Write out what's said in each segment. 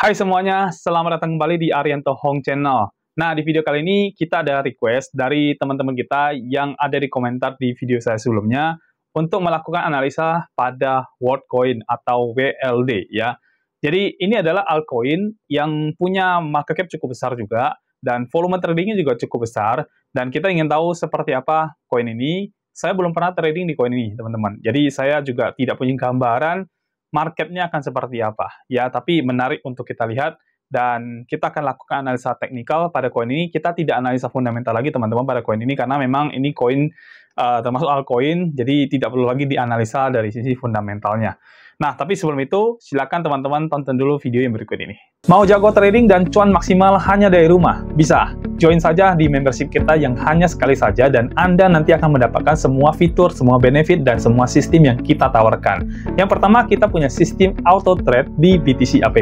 Hai semuanya, selamat datang kembali di Arianto Hong Channel. Nah, di video kali ini kita ada request dari teman-teman kita yang ada di komentar di video saya sebelumnya untuk melakukan analisa pada Worldcoin atau WLD ya. Jadi ini adalah altcoin yang punya market cap cukup besar juga dan volume tradingnya juga cukup besar dan kita ingin tahu seperti apa koin ini. Saya belum pernah trading di koin ini, teman-teman. Jadi saya juga tidak punya gambaran marketnya akan seperti apa ya, tapi menarik untuk kita lihat dan kita akan lakukan analisa teknikal pada koin ini. Kita tidak analisa fundamental lagi teman-teman pada koin ini karena memang ini koin termasuk altcoin, jadi tidak perlu lagi dianalisa dari sisi fundamentalnya. Nah, tapi sebelum itu silakan teman-teman tonton dulu video yang berikut ini. Mau jago trading dan cuan maksimal hanya dari rumah? Bisa. Join saja di membership kita yang hanya sekali saja dan Anda nanti akan mendapatkan semua fitur, semua benefit, dan semua sistem yang kita tawarkan. Yang pertama, kita punya sistem auto trade di BTC app.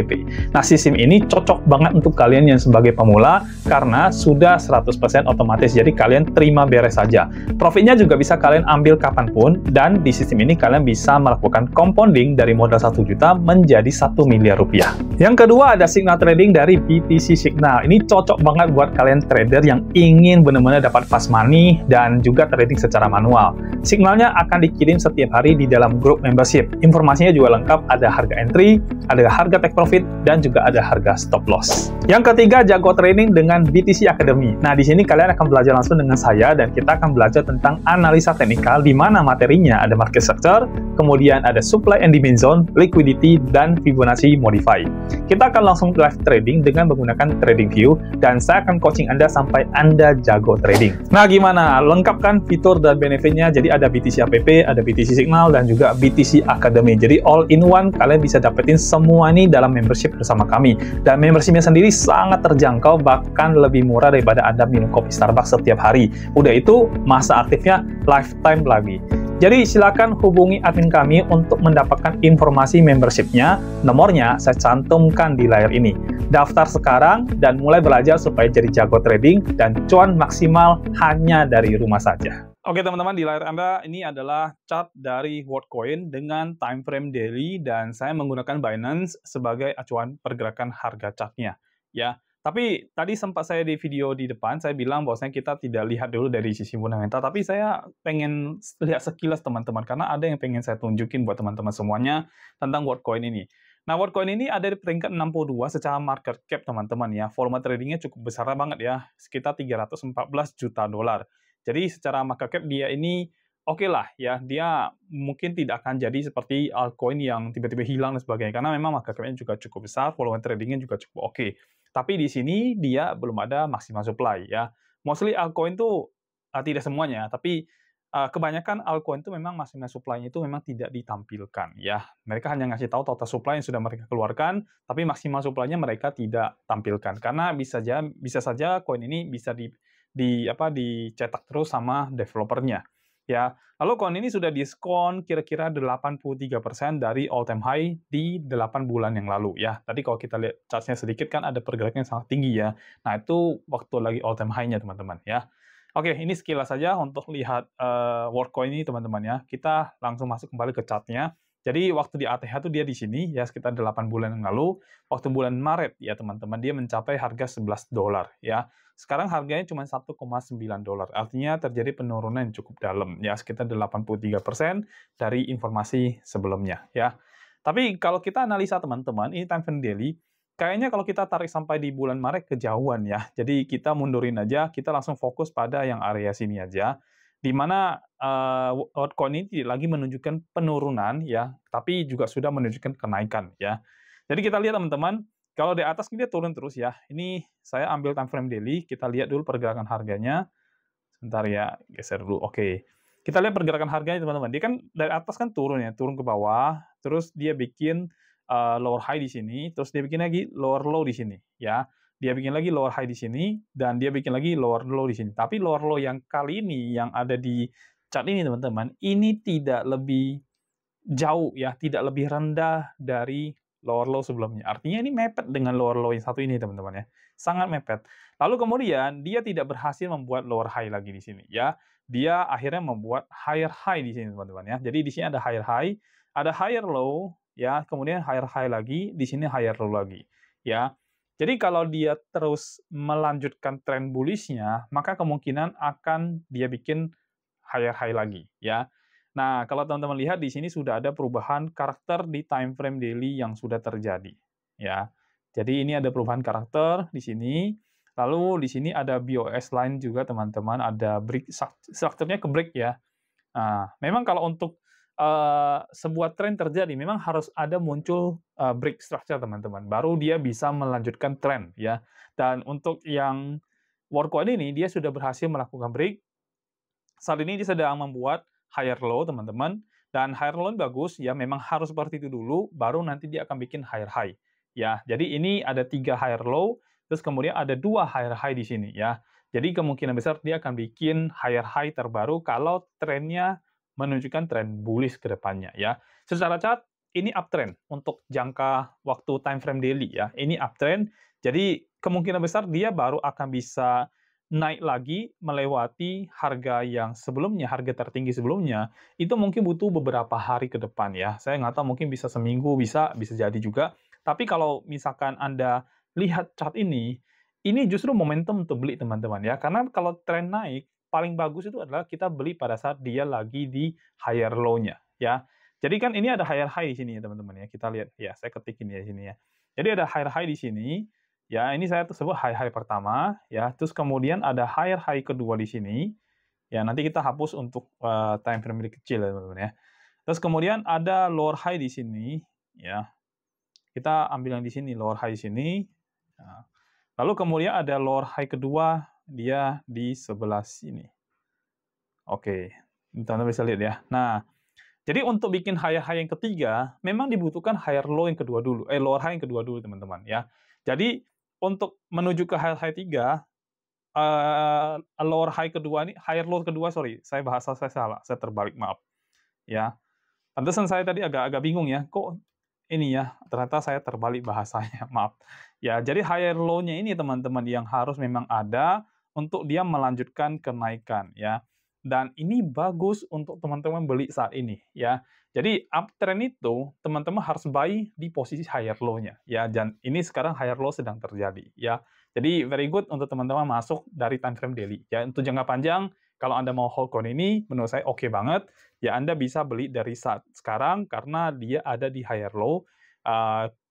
Nah, sistem ini cocok banget untuk kalian yang sebagai pemula karena sudah 100% otomatis, jadi kalian terima beres saja. Profitnya juga bisa kalian ambil kapanpun, dan di sistem ini kalian bisa melakukan compounding dari modal 1 juta menjadi 1 miliar rupiah. Yang kedua, ada signal trading dari BTC Signal. Ini cocok banget buat kalian trader yang ingin benar-benar dapat fast money dan juga trading secara manual. Signalnya akan dikirim setiap hari di dalam grup membership. Informasinya juga lengkap, ada harga entry, ada harga take profit, dan juga ada harga stop loss. Yang ketiga, jago trading dengan BTC Academy. Nah, di sini kalian akan belajar langsung dengan saya dan kita akan belajar tentang analisa teknikal di mana materinya ada market structure, kemudian ada supply and demand zone, liquidity, dan Fibonacci modify. Kita akan langsung live trading dengan menggunakan TradingView dan saya akan coaching Anda sampai Anda jago trading. Nah, gimana? Lengkap kan fitur dan benefitnya? Jadi ada BTC app, ada BTC Signal, dan juga BTC Academy. Jadi all in one, kalian bisa dapetin semua ini dalam membership bersama kami. Dan membershipnya sendiri sangat terjangkau, bahkan lebih murah daripada Anda minum kopi Starbucks setiap hari. Udah itu, masa aktifnya lifetime lagi. Jadi silakan hubungi admin kami untuk mendapatkan informasi membershipnya. Nomornya saya cantumkan di layar ini. Daftar sekarang dan mulai belajar supaya jadi jago trading dan cuan maksimal hanya dari rumah saja. Oke teman-teman, di layar Anda ini adalah chart dari Worldcoin dengan time frame daily dan saya menggunakan Binance sebagai acuan pergerakan harga chartnya. Ya. Tapi tadi sempat saya di video di depan, saya bilang bahwasanya kita tidak lihat dulu dari sisi fundamental, tapi saya pengen lihat sekilas teman-teman, karena ada yang pengen saya tunjukin buat teman-teman semuanya tentang Worldcoin ini. Nah, Worldcoin ini ada di peringkat 62 secara market cap teman-teman ya. Volume tradingnya cukup besar banget ya, sekitar 314 juta dolar. Jadi secara market cap dia ini oke lah ya, dia mungkin tidak akan jadi seperti altcoin yang tiba-tiba hilang dan sebagainya, karena memang market cap-nya juga cukup besar, volume tradingnya juga cukup oke. Tapi di sini dia belum ada maksimal supply ya. Mostly altcoin tuh tidak semuanya, tapi kebanyakan altcoin itu memang maksimal supply-nya itu memang tidak ditampilkan ya. Mereka hanya ngasih tahu total supply yang sudah mereka keluarkan, tapi maksimal supply-nya mereka tidak tampilkan karena bisa saja koin ini bisa dicetak terus sama developernya. Ya, lalu koin ini sudah diskon kira-kira 83% dari all time high di 8 bulan yang lalu ya. Tadi kalau kita lihat chartnya sedikit kan ada pergerakan yang sangat tinggi ya. Nah, itu waktu lagi all time high-nya teman-teman ya. Oke, ini sekilas saja untuk lihat Worldcoin ini teman-teman ya. Kita langsung masuk kembali ke chartnya. Jadi waktu di ATH itu dia di sini ya sekitar 8 bulan yang lalu. Waktu bulan Maret ya teman-teman dia mencapai harga $11 ya. Sekarang harganya cuma 1,9 dolar. Artinya terjadi penurunan yang cukup dalam ya, sekitar 83% dari informasi sebelumnya ya. Tapi kalau kita analisa teman-teman, ini time frame daily, kayaknya kalau kita tarik sampai di bulan Maret kejauhan ya. Jadi kita mundurin aja, kita langsung fokus pada yang area sini aja. Di mana altcoin ini tidak lagi menunjukkan penurunan ya, tapi juga sudah menunjukkan kenaikan ya. Jadi kita lihat teman-teman, kalau di atas dia turun terus ya. Ini saya ambil time frame daily, kita lihat dulu pergerakan harganya. Sebentar ya, geser dulu. Oke. Kita lihat pergerakan harganya teman-teman. Dia kan dari atas kan turun ya, turun ke bawah, terus dia bikin lower high di sini, terus dia bikin lagi lower low di sini ya. Dia bikin lagi lower high di sini dan dia bikin lagi lower low di sini. Tapi lower low yang kali ini yang ada di chart ini teman-teman, ini tidak lebih jauh ya, tidak lebih rendah dari lower low sebelumnya. Artinya ini mepet dengan lower low yang satu ini teman-teman ya. Sangat mepet. Lalu kemudian dia tidak berhasil membuat lower high lagi di sini ya. Dia akhirnya membuat higher high di sini teman-teman ya. Jadi di sini ada higher high, ada higher low ya, kemudian higher high lagi, di sini higher low lagi. ya. Jadi kalau dia terus melanjutkan tren bullish-nya, maka kemungkinan akan dia bikin higher high lagi, ya. Nah, kalau teman-teman lihat di sini sudah ada perubahan karakter di time frame daily yang sudah terjadi, ya. Jadi ini ada perubahan karakter di sini. Lalu di sini ada BOS line juga teman-teman, ada break strukturnya ke break ya. Nah, memang kalau untuk sebuah tren terjadi, memang harus ada muncul break structure teman-teman, baru dia bisa melanjutkan tren ya. Dan untuk yang worldcoin ini, dia sudah berhasil melakukan break. Saat ini dia sedang membuat higher low teman-teman, dan higher low bagus ya, memang harus seperti itu dulu, baru nanti dia akan bikin higher high. Ya, jadi ini ada 3 higher low, terus kemudian ada 2 higher high di sini ya. Jadi kemungkinan besar dia akan bikin higher high terbaru kalau trennya menunjukkan tren bullish ke depannya ya. Secara chart ini uptrend untuk jangka waktu time frame daily ya. Ini uptrend. Jadi kemungkinan besar dia baru akan bisa naik lagi melewati harga yang sebelumnya, harga tertinggi sebelumnya, itu mungkin butuh beberapa hari ke depan ya. Saya nggak tahu, mungkin bisa seminggu, bisa jadi juga. Tapi kalau misalkan Anda lihat chart ini justru momentum untuk beli teman-teman ya. Karena kalau tren naik, paling bagus itu adalah kita beli pada saat dia lagi di higher low-nya ya. Jadi kan ini ada higher high di sini ya teman-teman ya. Kita lihat ya, saya ketikin ya di sini ya. Jadi ada higher high di sini. Ya, ini saya sebut high high pertama ya. Terus kemudian ada higher high kedua di sini. Ya, nanti kita hapus untuk time frame lebih kecil ya teman-teman ya. Terus kemudian ada lower high di sini ya. Kita ambil yang di sini, lower high di sini. Nah, lalu kemudian ada lower high kedua, dia di sebelah sini. Oke, teman-teman bisa lihat ya. Nah, jadi untuk bikin higher high yang ketiga, memang dibutuhkan higher low yang kedua dulu, lower high yang kedua dulu teman-teman ya. Jadi untuk menuju ke higher high 3, lower high kedua ini, higher low kedua, sorry, bahasa saya salah, saya terbalik, maaf. Ya, pantesan saya tadi agak bingung ya, kok ini ya, ternyata saya terbalik bahasanya, maaf. Ya, jadi higher low-nya ini teman-teman yang harus memang ada untuk dia melanjutkan kenaikan ya. Dan ini bagus untuk teman-teman beli saat ini ya. Jadi uptrend itu teman-teman harus buy di posisi higher low-nya ya. Dan ini sekarang higher low sedang terjadi ya. Jadi very good untuk teman-teman masuk dari time frame daily ya. Untuk jangka panjang, kalau Anda mau hold coin ini, menurut saya oke banget. Ya, Anda bisa beli dari saat sekarang karena dia ada di higher low.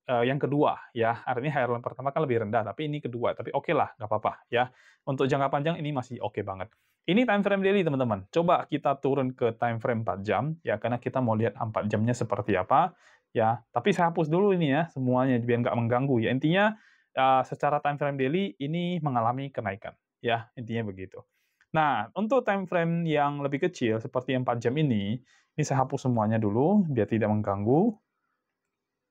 Yang kedua ya, artinya higher low pertama kan lebih rendah, tapi ini kedua, tapi oke lah, nggak apa-apa ya. Untuk jangka panjang ini masih oke banget. Ini time frame daily teman-teman. Coba kita turun ke time frame 4 jam ya, karena kita mau lihat 4 jamnya seperti apa ya. Tapi saya hapus dulu ini ya semuanya biar nggak mengganggu ya. Intinya secara time frame daily ini mengalami kenaikan ya, intinya begitu. Nah, untuk time frame yang lebih kecil seperti 4 jam ini saya hapus semuanya dulu biar tidak mengganggu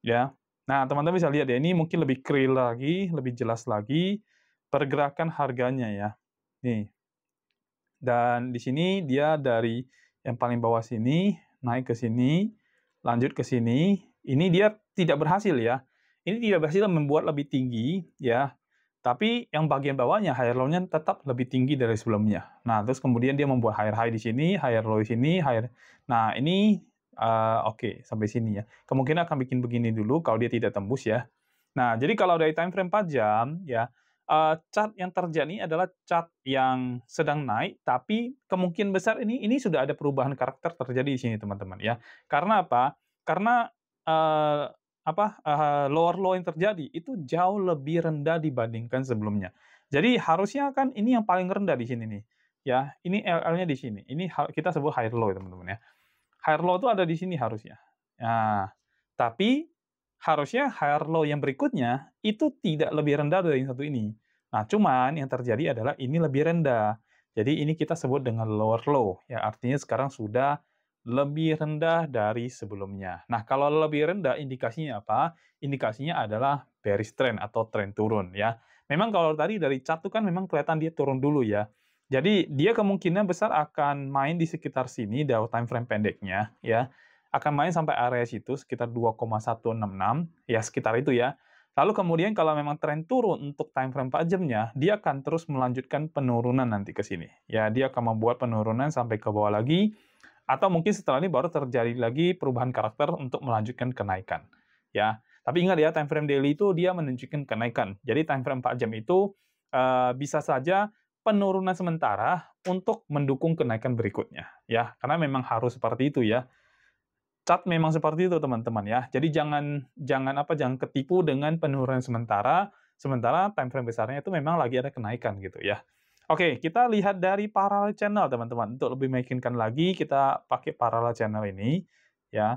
ya. Nah, teman-teman bisa lihat ya, ini mungkin lebih clear lagi, lebih jelas lagi pergerakan harganya ya. Nih. Dan di sini dia dari yang paling bawah sini, naik ke sini, lanjut ke sini. Ini dia tidak berhasil ya. Ini tidak berhasil membuat lebih tinggi ya. Tapi yang bagian bawahnya, higher low-nya tetap lebih tinggi dari sebelumnya. Nah, terus kemudian dia membuat higher high di sini, higher low di sini, higher. Nah, ini oke, sampai sini ya. Kemungkinan akan bikin begini dulu kalau dia tidak tembus ya. Nah, jadi kalau dari time frame 4 jam ya, chart yang terjadi adalah chart yang sedang naik, tapi kemungkinan besar ini sudah ada perubahan karakter terjadi di sini teman-teman ya. Karena apa? Karena lower low yang terjadi itu jauh lebih rendah dibandingkan sebelumnya. Jadi harusnya kan ini yang paling rendah di sini nih. Ya, ini LL-nya di sini. Ini kita sebut higher low teman-teman ya. Higher low itu ada di sini harusnya. Nah, tapi harusnya higher low yang berikutnya itu tidak lebih rendah dari yang satu ini. Nah, cuman yang terjadi adalah ini lebih rendah. Jadi ini kita sebut dengan lower low. Ya, artinya sekarang sudah lebih rendah dari sebelumnya. Nah, kalau lebih rendah indikasinya apa? Indikasinya adalah bearish trend atau tren turun ya. Memang kalau tadi dari chart itu kan memang kelihatan dia turun dulu ya. Jadi dia kemungkinan besar akan main di sekitar sini dalam time frame pendeknya ya. Akan main sampai area situ sekitar 2,166 ya, sekitar itu ya. Lalu kemudian kalau memang tren turun untuk time frame 4 jamnya, dia akan terus melanjutkan penurunan nanti ke sini. Ya, dia akan membuat penurunan sampai ke bawah lagi, atau mungkin setelah ini baru terjadi lagi perubahan karakter untuk melanjutkan kenaikan. Ya, Tapi ingat ya, time frame daily itu dia menunjukkan kenaikan. Jadi time frame 4 jam itu bisa saja penurunan sementara untuk mendukung kenaikan berikutnya, ya. Karena memang harus seperti itu ya. Chart memang seperti itu teman-teman ya. Jadi jangan ketipu dengan penurunan sementara time frame besarnya itu memang lagi ada kenaikan gitu ya. Oke, kita lihat dari parallel channel teman-teman. Untuk lebih meyakinkan lagi kita pakai parallel channel ini ya.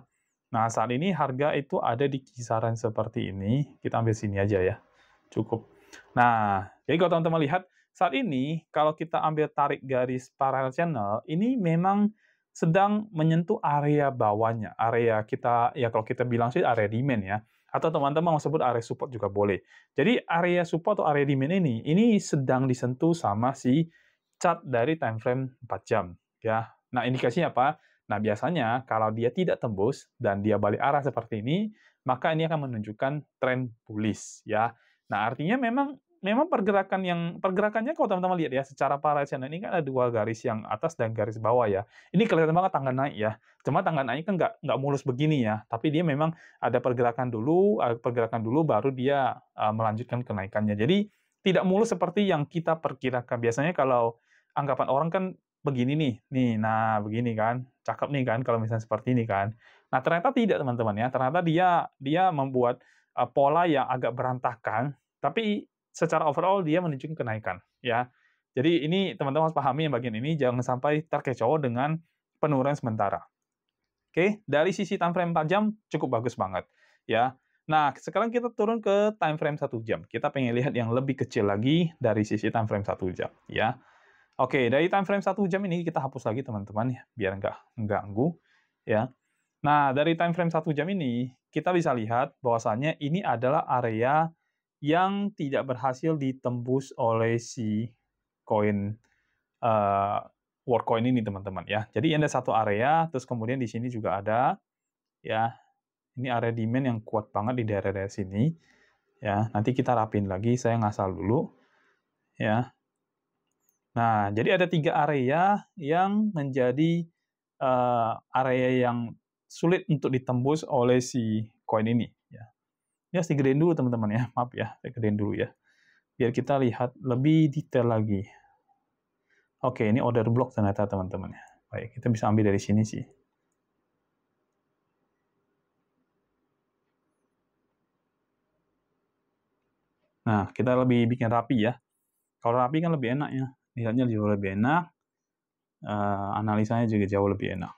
Nah, saat ini harga itu ada di kisaran seperti ini. Kita ambil sini aja ya. Cukup. Nah, jadi kalau teman-teman lihat saat ini kalau kita ambil tarik garis parallel channel, ini memang sedang menyentuh area bawahnya, area kita, ya kalau kita bilang sih area demand ya, atau teman-teman mau sebut area support juga boleh. Jadi area support atau area demand ini sedang disentuh sama si chart dari time frame 4 jam, ya. Nah, indikasinya apa? Nah, biasanya kalau dia tidak tembus dan dia balik arah seperti ini, maka ini akan menunjukkan tren bullish, ya. Nah, artinya memang pergerakannya kalau teman-teman lihat ya, secara parallel channel ini kan ada dua garis yang atas dan garis bawah ya. Ini kelihatan banget tangga naik ya. Cuma tangga naik kan nggak mulus begini ya, tapi dia memang ada pergerakan dulu baru dia melanjutkan kenaikannya. Jadi tidak mulus seperti yang kita perkirakan. Biasanya kalau anggapan orang kan begini nih, nah begini kan, cakep nih kan kalau misalnya seperti ini kan. Nah ternyata tidak teman-teman ya, ternyata dia membuat pola yang agak berantakan, tapi secara overall dia menunjukkan kenaikan, ya. Jadi ini teman-teman harus pahami yang bagian ini, jangan sampai terkecoh dengan penurunan sementara. Oke, dari sisi time frame 4 jam cukup bagus banget, ya. Nah, sekarang kita turun ke time frame 1 jam. Kita pengen lihat yang lebih kecil lagi dari sisi time frame 1 jam, ya. Oke, dari time frame 1 jam ini kita hapus lagi teman-teman ya, biar nggak mengganggu, ya. Nah, dari time frame 1 jam ini, kita bisa lihat bahwasannya ini adalah area yang tidak berhasil ditembus oleh si koin Worldcoin ini teman-teman ya. Jadi ada satu area, terus kemudian di sini juga ada ya. Ini area demand yang kuat banget di daerah-daerah sini ya. Nanti kita rapin lagi, saya ngasal dulu ya. Nah, jadi ada 3 area yang menjadi area yang sulit untuk ditembus oleh si koin ini ya. Ya, saya gedein dulu teman-teman ya, maaf ya, saya gedein dulu ya. Biar kita lihat lebih detail lagi. Oke, ini order block ternyata teman-teman ya. Baik, kita bisa ambil dari sini sih. Nah, kita lebih bikin rapi ya. Kalau rapi kan lebih enak ya. Lihatnya jauh lebih enak. Analisanya juga jauh lebih enak.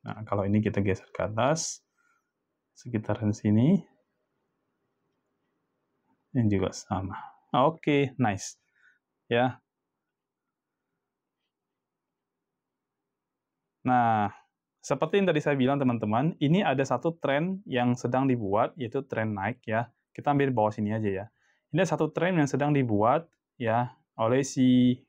Nah, kalau ini kita geser ke atas, sekitaran sini. Ini juga sama. Oke, nice. Ya. Nah, seperti yang tadi saya bilang teman-teman, ini ada satu tren yang sedang dibuat, yaitu tren naik ya. Kita ambil di bawah sini aja ya. Ini ada satu tren yang sedang dibuat ya oleh si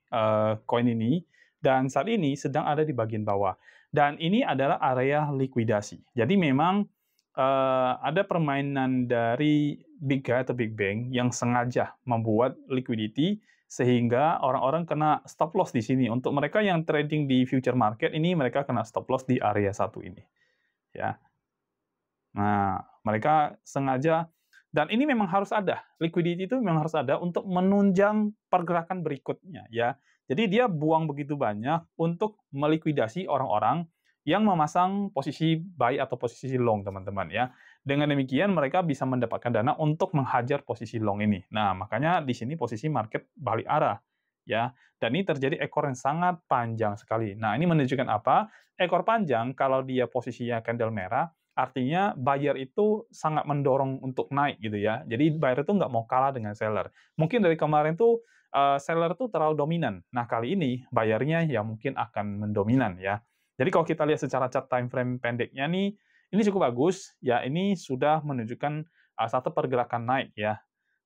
koin ini, dan saat ini sedang ada di bagian bawah. Dan ini adalah area likuidasi. Jadi memang ada permainan dari big guy atau big bank yang sengaja membuat liquidity sehingga orang-orang kena stop loss di sini. Untuk mereka yang trading di future market ini, mereka kena stop loss di area satu ini. Ya. Nah, mereka sengaja, dan ini memang harus ada. Liquidity itu memang harus ada untuk menunjang pergerakan berikutnya. Ya. Jadi dia buang begitu banyak untuk melikuidasi orang-orang yang memasang posisi buy atau posisi long, teman-teman ya. Dengan demikian mereka bisa mendapatkan dana untuk menghajar posisi long ini. Nah, makanya di sini posisi market balik arah ya. Dan ini terjadi ekor yang sangat panjang sekali. Nah, ini menunjukkan apa? Ekor panjang kalau dia posisinya candle merah, artinya buyer itu sangat mendorong untuk naik gitu ya. Jadi buyer itu nggak mau kalah dengan seller. Mungkin dari kemarin tuh seller tuh terlalu dominan. Nah, kali ini buyernya ya mungkin akan mendominan ya. Jadi kalau kita lihat secara chart time frame pendeknya nih, ini cukup bagus. Ya, ini sudah menunjukkan satu pergerakan naik ya.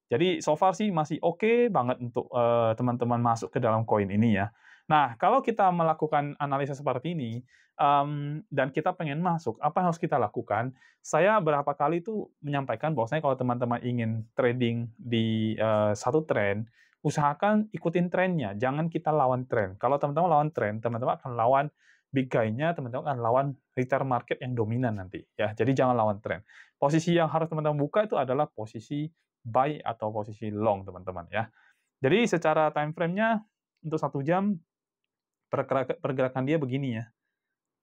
Jadi so far sih masih oke banget untuk teman-teman masuk ke dalam koin ini ya. Nah, kalau kita melakukan analisa seperti ini, dan kita pengen masuk, apa yang harus kita lakukan? Saya berapa kali itu menyampaikan bahwasanya kalau teman-teman ingin trading di satu tren, usahakan ikutin trennya, jangan kita lawan tren. Kalau teman-teman lawan tren, teman-teman akan lawan big guy-nya teman-teman akan lawan return market yang dominan nanti ya. Jadi jangan lawan tren. Posisi yang harus teman-teman buka itu adalah posisi buy atau posisi long teman-teman ya. Jadi secara time frame-nya untuk 1 jam pergerakan dia begini ya.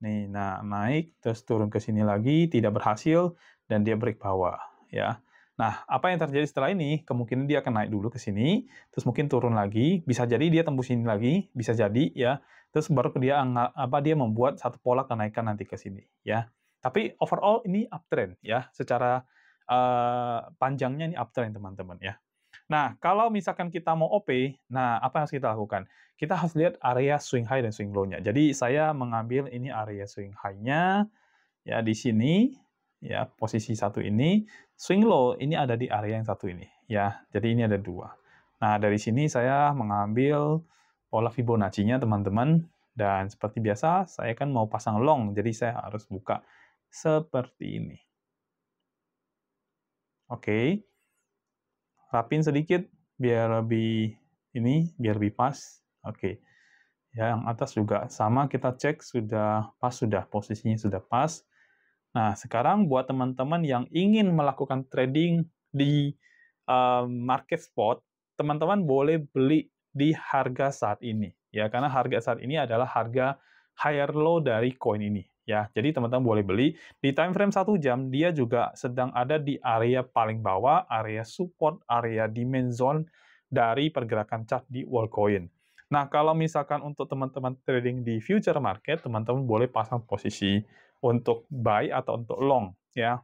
Nih, nah naik terus turun ke sini lagi tidak berhasil dan dia break bawah ya. Nah, apa yang terjadi setelah ini? Kemungkinan dia akan naik dulu ke sini, terus mungkin turun lagi, bisa jadi dia tembus ini lagi, bisa jadi ya. Terus baru dia membuat satu pola kenaikan nanti ke sini ya. Tapi overall ini uptrend ya, secara panjangnya ini uptrend teman-teman ya. Nah, kalau misalkan kita mau OP, nah apa yang harus kita lakukan? Kita harus lihat area swing high dan swing low-nya. Jadi saya mengambil ini area swing high-nya ya di sini ya, posisi satu ini. Swing low ini ada di area yang satu ini ya. Jadi ini ada 2. Nah, dari sini saya mengambil pola Fibonacci-nya teman-teman, dan seperti biasa saya kan mau pasang long, jadi saya harus buka seperti ini. Oke. Rapin sedikit biar lebih biar lebih pas. Oke. Ya, yang atas juga sama, kita cek sudah pas, sudah posisinya sudah pas. Nah, sekarang buat teman-teman yang ingin melakukan trading di market spot, teman-teman boleh beli di harga saat ini ya, karena harga saat ini adalah harga higher low dari koin ini ya. Jadi teman-teman boleh beli di time frame 1 jam, dia juga sedang ada di area paling bawah, area support, area demand zone dari pergerakan chart di Worldcoin. Nah, kalau misalkan untuk teman-teman trading di future market, teman-teman boleh pasang posisi untuk buy atau untuk long ya.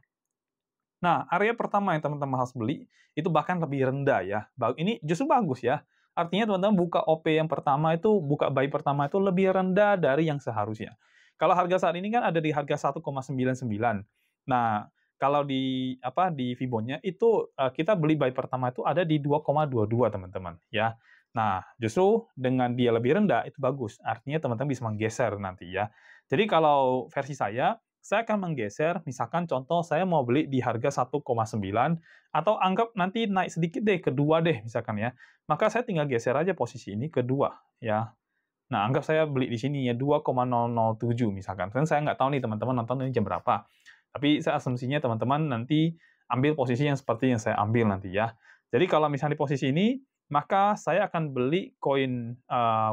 Nah, area pertama yang teman-teman harus beli itu bahkan lebih rendah ya. Ini justru bagus ya. Artinya teman-teman buka OP yang pertama itu, buka buy pertama itu lebih rendah dari yang seharusnya. Kalau harga saat ini kan ada di harga 1,99. Nah, kalau di Fibonnya itu kita beli buy pertama itu ada di 2,22 teman-teman ya. Nah, justru dengan dia lebih rendah itu bagus. Artinya teman-teman bisa menggeser nanti ya. Jadi kalau versi saya akan menggeser, misalkan contoh saya mau beli di harga 1,9, atau anggap nanti naik sedikit deh, ke 2 deh misalkan ya. Maka saya tinggal geser aja posisi ini ke 2 ya. Nah, anggap saya beli di sini ya 2,007 misalkan. Kan saya nggak tahu nih teman-teman nonton ini jam berapa. Tapi saya asumsinya teman-teman nanti ambil posisi yang seperti yang saya ambil nanti ya. Jadi kalau misalnya di posisi ini, maka saya akan beli koin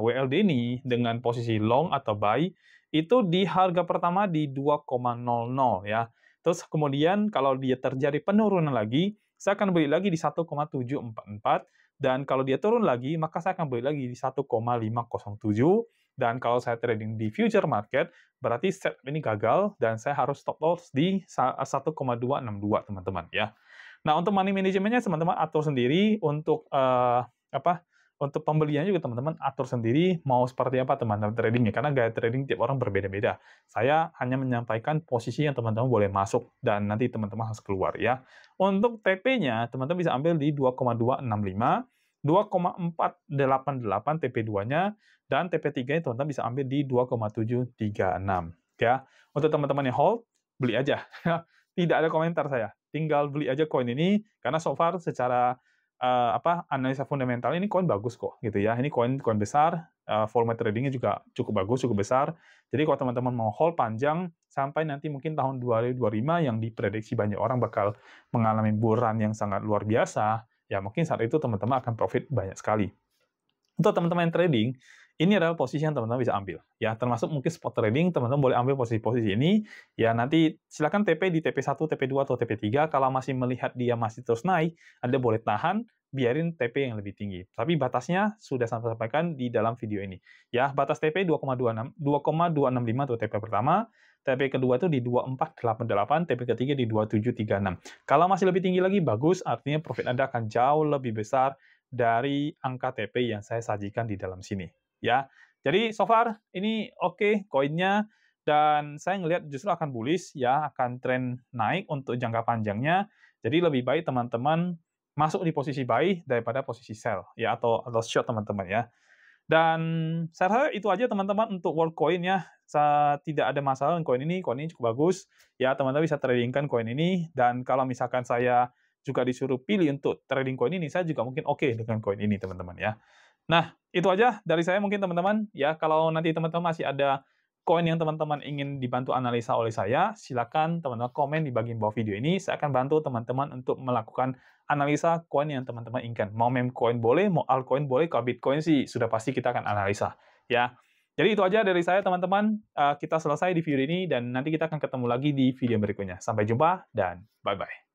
WLD ini dengan posisi long atau buy itu di harga pertama di 2,00 ya. Terus kemudian kalau dia terjadi penurunan lagi, saya akan beli lagi di 1,744, dan kalau dia turun lagi, maka saya akan beli lagi di 1,507, dan kalau saya trading di future market, berarti set ini gagal, dan saya harus stop loss di 1,262 teman-teman ya. Nah, untuk money management-nya teman-teman atur sendiri, untuk pembeliannya juga teman-teman atur sendiri mau seperti apa teman-teman tradingnya, karena gaya trading tiap orang berbeda-beda. Saya hanya menyampaikan posisi yang teman-teman boleh masuk dan nanti teman-teman harus keluar ya. Untuk TP-nya teman-teman bisa ambil di 2,265, 2,488 TP2-nya, dan TP3-nya teman-teman bisa ambil di 2,736 ya. Untuk teman-teman yang hold, beli aja. Tidak ada komentar saya. Tinggal beli aja koin ini karena so far secara analisa fundamental ini koin bagus kok gitu ya. Ini koin besar, volume tradingnya juga cukup bagus, cukup besar. Jadi kalau teman-teman mau hold panjang sampai nanti mungkin tahun 2025 yang diprediksi banyak orang bakal mengalami bull run yang sangat luar biasa, ya mungkin saat itu teman-teman akan profit banyak sekali. Untuk teman-teman yang trading, ini adalah posisi yang teman-teman bisa ambil. Ya, termasuk mungkin spot trading, teman-teman boleh ambil posisi-posisi ini. Ya, nanti silakan TP di TP1, TP2, atau TP3. Kalau masih melihat dia masih terus naik, Anda boleh tahan, biarin TP yang lebih tinggi. Tapi batasnya sudah saya sampaikan di dalam video ini. Ya, batas TP 2,265 untuk TP pertama, TP kedua itu di 2488, TP ketiga di 2736. Kalau masih lebih tinggi lagi, bagus, artinya profit Anda akan jauh lebih besar dari angka TP yang saya sajikan di dalam sini. Ya, jadi so far ini oke koinnya, dan saya ngelihat justru akan bullish ya, akan tren naik untuk jangka panjangnya. Jadi lebih baik teman-teman masuk di posisi buy daripada posisi sell ya, atau short teman-teman ya. Dan saya rasa itu aja teman-teman untuk Worldcoin ya. Tidak ada masalah dengan koin ini cukup bagus ya, teman-teman bisa tradingkan koin ini. Dan kalau misalkan saya juga disuruh pilih untuk trading koin ini, saya juga mungkin oke dengan koin ini teman-teman ya. Nah, itu aja dari saya mungkin teman-teman ya. Kalau nanti teman-teman masih ada koin yang teman-teman ingin dibantu analisa oleh saya, silakan teman-teman komen di bagian bawah video ini. Saya akan bantu teman-teman untuk melakukan analisa koin yang teman-teman inginkan. Mau meme coin boleh, mau altcoin boleh, kalau Bitcoin sih sudah pasti kita akan analisa. Ya, jadi itu aja dari saya teman-teman. Kita selesai di video ini dan nanti kita akan ketemu lagi di video berikutnya. Sampai jumpa dan bye-bye.